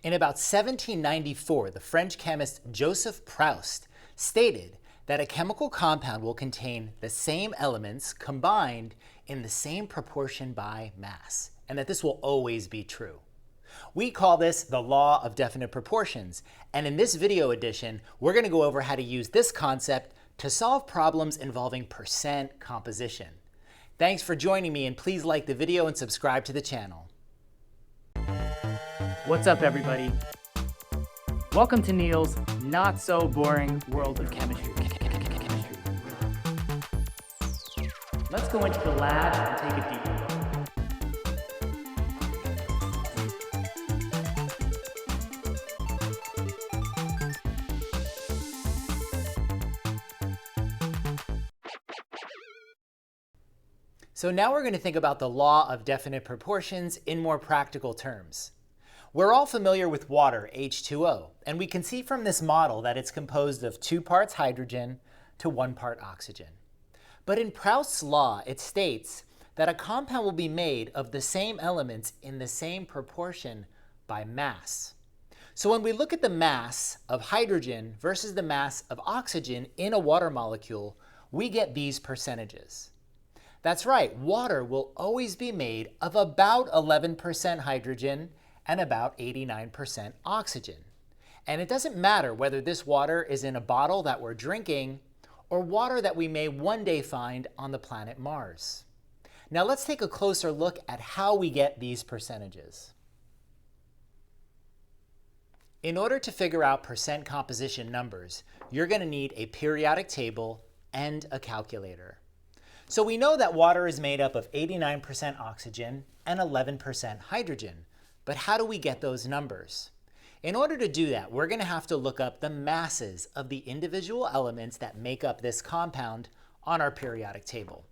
In about 1794, the French chemist Joseph Proust stated that a chemical compound will contain the same elements combined in the same proportion by mass, and that this will always be true. We call this the law of definite proportions, and in this video edition, we're going to go over how to use this concept to solve problems involving percent composition. Thanks for joining me, and please like the video and subscribe to the channel. What's up, everybody? Welcome to Neil's not so boring world of chemistry. Let's go into the lab and take a deep look. So now we're going to think about the law of definite proportions in more practical terms. We're all familiar with water, H2O, and we can see from this model that it's composed of 2 parts hydrogen to 1 part oxygen. But in Proust's law, it states that a compound will be made of the same elements in the same proportion by mass. So when we look at the mass of hydrogen versus the mass of oxygen in a water molecule, we get these percentages. That's right, water will always be made of about 11% hydrogen and about 89% oxygen. And it doesn't matter whether this water is in a bottle that we're drinking or water that we may one day find on the planet Mars. Now let's take a closer look at how we get these percentages. In order to figure out percent composition numbers, you're going to need a periodic table and a calculator. So we know that water is made up of 89% oxygen and 11% hydrogen. But how do we get those numbers? In order to do that, we're going to have to look up the masses of the individual elements that make up this compound on our periodic table.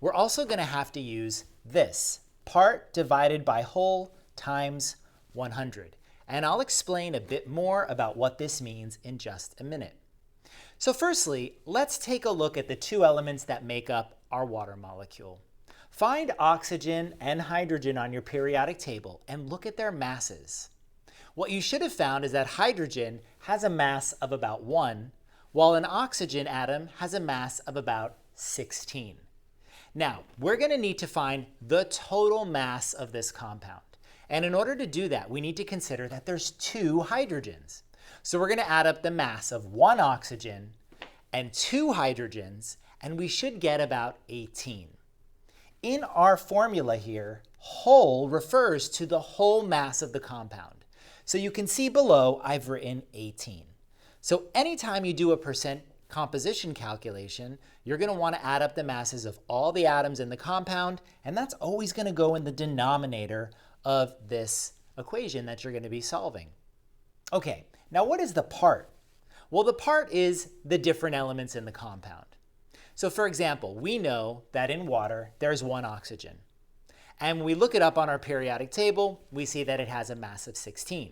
We're also going to have to use this, part divided by whole times 100. And I'll explain a bit more about what this means in just a minute. So firstly, let's take a look at the 2 elements that make up our water molecule. Find oxygen and hydrogen on your periodic table and look at their masses. What you should have found is that hydrogen has a mass of about 1, while an oxygen atom has a mass of about 16. Now, we're going to need to find the total mass of this compound. And in order to do that, we need to consider that there's 2 hydrogens. So we're going to add up the mass of 1 oxygen and 2 hydrogens, and we should get about 18. In our formula here, whole refers to the whole mass of the compound. So you can see below I've written 18. So anytime you do a percent composition calculation, you're going to want to add up the masses of all the atoms in the compound, and that's always going to go in the denominator of this equation that you're going to be solving. Okay, now what is the part? Well, the part is the different elements in the compound. So for example, we know that in water, there's 1 oxygen. And when we look it up on our periodic table, we see that it has a mass of 16.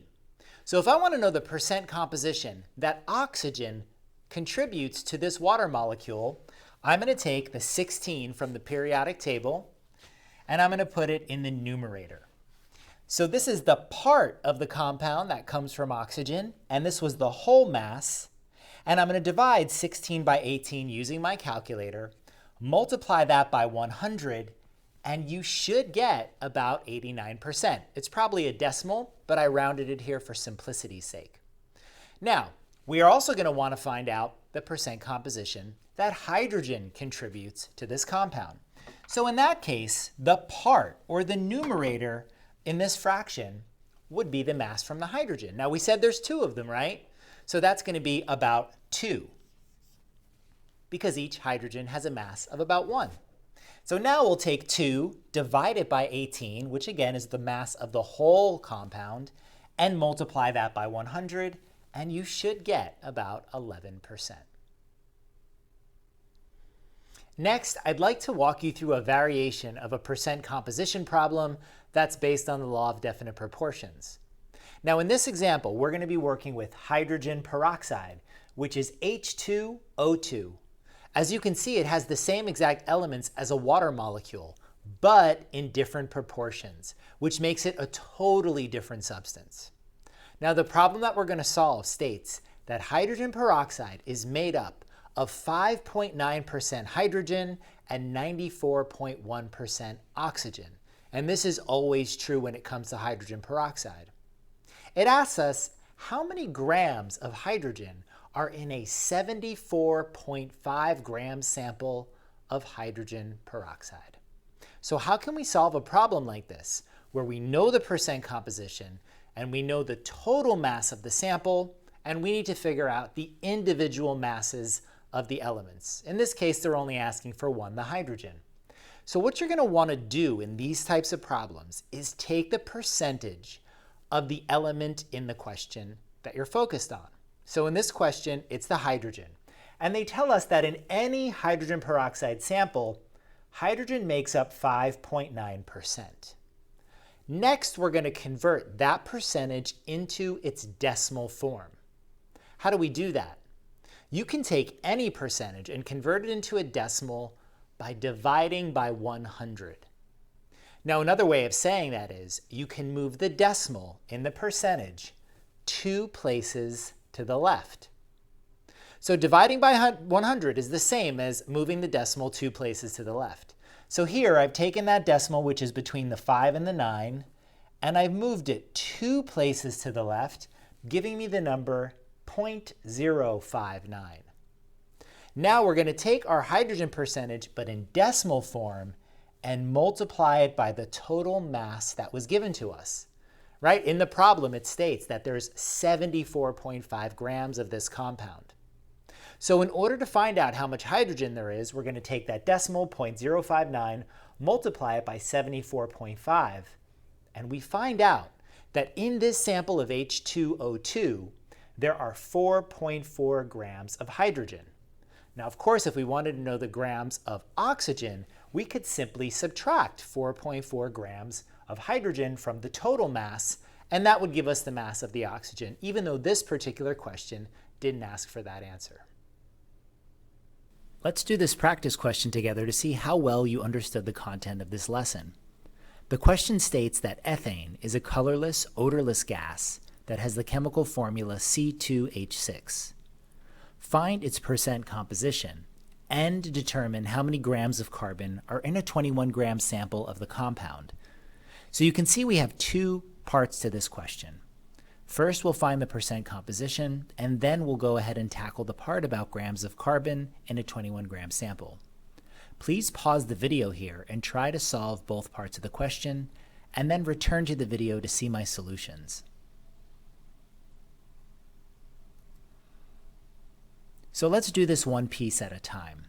So if I want to know the percent composition that oxygen contributes to this water molecule, I'm going to take the 16 from the periodic table, and I'm going to put it in the numerator. So this is the part of the compound that comes from oxygen, and this was the whole mass. And I'm going to divide 16 by 18 using my calculator, multiply that by 100, and you should get about 89%. It's probably a decimal, but I rounded it here for simplicity's sake. Now, we are also going to want to find out the percent composition that hydrogen contributes to this compound. So in that case, the part, or the numerator in this fraction, would be the mass from the hydrogen. Now we said there's 2 of them, right? So that's going to be about 2, because each hydrogen has a mass of about 1. So now we'll take 2, divide it by 18, which again is the mass of the whole compound, and multiply that by 100, and you should get about 11%. Next, I'd like to walk you through a variation of a percent composition problem that's based on the law of definite proportions. Now in this example, we're going to be working with hydrogen peroxide, which is H2O2. As you can see, it has the same exact elements as a water molecule, but in different proportions, which makes it a totally different substance. Now the problem that we're going to solve states that hydrogen peroxide is made up of 5.9% hydrogen and 94.1% oxygen. And this is always true when it comes to hydrogen peroxide. It asks us how many grams of hydrogen are in a 74.5 gram sample of hydrogen peroxide. So how can we solve a problem like this, where we know the percent composition and we know the total mass of the sample, and we need to figure out the individual masses of the elements? In this case, they're only asking for one, the hydrogen. So what you're going to want to do in these types of problems is take the percentage of the element in the question that you're focused on. So in this question, it's the hydrogen. And they tell us that in any hydrogen peroxide sample, hydrogen makes up 5.9%. Next, we're going to convert that percentage into its decimal form. How do we do that? You can take any percentage and convert it into a decimal by dividing by 100. Now, another way of saying that is you can move the decimal in the percentage 2 places to the left. So dividing by 100 is the same as moving the decimal 2 places to the left. So here I've taken that decimal, which is between the 5 and the 9, and I've moved it 2 places to the left, giving me the number 0.059. Now we're going to take our hydrogen percentage, but in decimal form, and multiply it by the total mass that was given to us. Right? In the problem, it states that there's 74.5 grams of this compound. So in order to find out how much hydrogen there is, we're going to take that decimal 0.059, multiply it by 74.5, and we find out that in this sample of H2O2, there are 4.4 grams of hydrogen. Now, of course, if we wanted to know the grams of oxygen, we could simply subtract 4.4 grams of hydrogen from the total mass, and that would give us the mass of the oxygen, even though this particular question didn't ask for that answer. Let's do this practice question together to see how well you understood the content of this lesson. The question states that ethane is a colorless, odorless gas that has the chemical formula C2H6. Find its percent composition and determine how many grams of carbon are in a 21 gram sample of the compound. So you can see we have 2 parts to this question. First, we'll find the percent composition, and then we'll go ahead and tackle the part about grams of carbon in a 21 gram sample. Please pause the video here and try to solve both parts of the question, and then return to the video to see my solutions. So let's do this one piece at a time.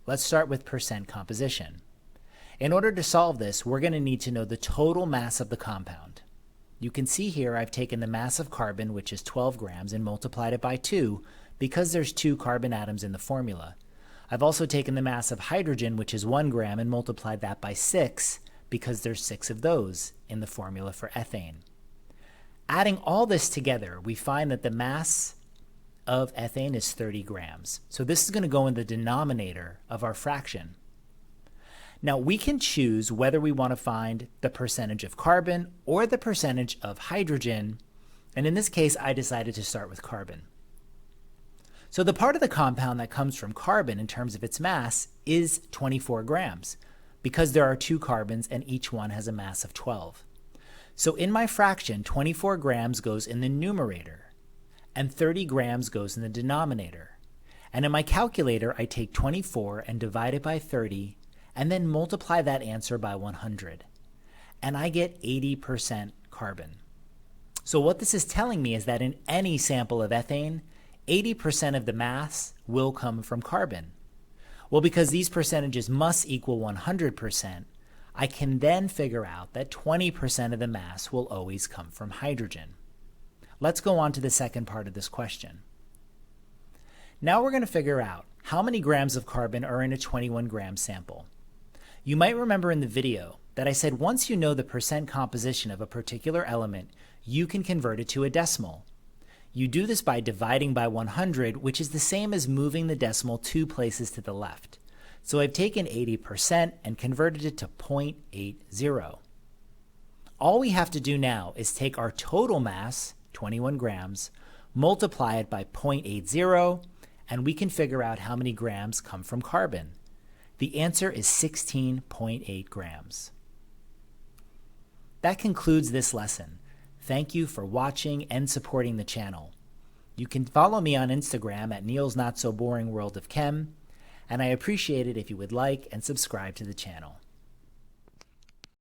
Let's start with percent composition. In order to solve this, we're going to need to know the total mass of the compound. You can see here I've taken the mass of carbon, which is 12 grams, and multiplied it by 2 because there's 2 carbon atoms in the formula. I've also taken the mass of hydrogen, which is 1 gram, and multiplied that by 6 because there's 6 of those in the formula for ethane. Adding all this together, we find that the mass of ethane is 30 grams. So this is going to go in the denominator of our fraction. Now we can choose whether we want to find the percentage of carbon or the percentage of hydrogen, and in this case I decided to start with carbon. So the part of the compound that comes from carbon in terms of its mass is 24 grams, because there are 2 carbons and each one has a mass of 12. So in my fraction, 24 grams goes in the numerator, and 30 grams goes in the denominator. And in my calculator, I take 24 and divide it by 30, and then multiply that answer by 100. And I get 80% carbon. So what this is telling me is that in any sample of ethane, 80% of the mass will come from carbon. Well, because these percentages must equal 100%, I can then figure out that 20% of the mass will always come from hydrogen. Let's go on to the second part of this question. Now we're going to figure out how many grams of carbon are in a 21 gram sample. You might remember in the video that I said once you know the percent composition of a particular element, you can convert it to a decimal. You do this by dividing by 100, which is the same as moving the decimal 2 places to the left. So I've taken 80% and converted it to 0.80. All we have to do now is take our total mass, 21 grams, multiply it by 0.80, and we can figure out how many grams come from carbon. The answer is 16.8 grams. That concludes this lesson. Thank you for watching and supporting the channel. You can follow me on Instagram at Neil's Not So Boring World of Chem, and I appreciate it if you would like and subscribe to the channel.